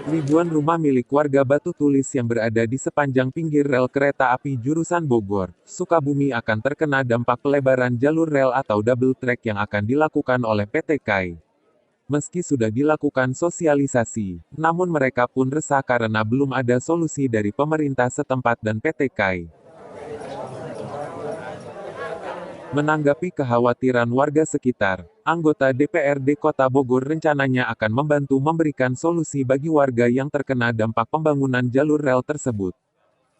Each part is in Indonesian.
Ribuan rumah milik warga Batu Tulis yang berada di sepanjang pinggir rel kereta api jurusan Bogor, Sukabumi akan terkena dampak pelebaran jalur rel atau double track yang akan dilakukan oleh PT KAI. Meski sudah dilakukan sosialisasi, namun mereka pun resah karena belum ada solusi dari pemerintah setempat dan PT KAI. Menanggapi kekhawatiran warga sekitar, anggota DPRD Kota Bogor rencananya akan membantu memberikan solusi bagi warga yang terkena dampak pembangunan jalur rel tersebut.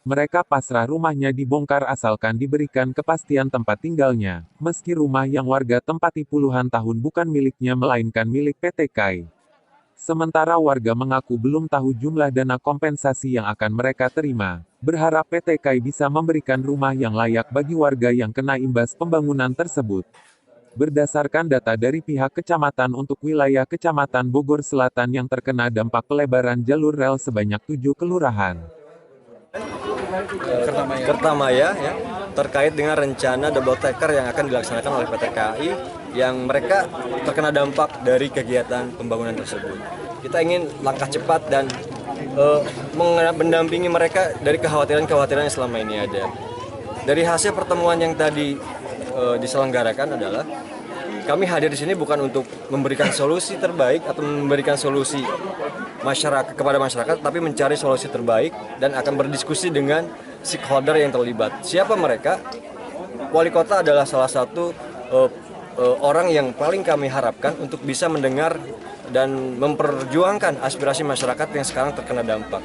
Mereka pasrah rumahnya dibongkar asalkan diberikan kepastian tempat tinggalnya, meski rumah yang warga tempati puluhan tahun bukan miliknya melainkan milik PT KAI. Sementara warga mengaku belum tahu jumlah dana kompensasi yang akan mereka terima, berharap PT KAI bisa memberikan rumah yang layak bagi warga yang kena imbas pembangunan tersebut. Berdasarkan data dari pihak kecamatan untuk wilayah Kecamatan Bogor Selatan yang terkena dampak pelebaran jalur rel sebanyak 7 kelurahan. Kertamaya ya, terkait dengan rencana double decker yang akan dilaksanakan oleh PT KAI yang mereka terkena dampak dari kegiatan pembangunan tersebut. Kita ingin langkah cepat dan mendampingi mereka dari kekhawatiran-kekhawatiran yang selama ini ada. Dari hasil pertemuan yang tadi diselenggarakan adalah kami hadir di sini bukan untuk memberikan solusi terbaik atau memberikan solusi kepada masyarakat, tapi mencari solusi terbaik dan akan berdiskusi dengan stakeholder yang terlibat. Siapa mereka? Wali kota adalah salah satu orang yang paling kami harapkan untuk bisa mendengar dan memperjuangkan aspirasi masyarakat yang sekarang terkena dampak.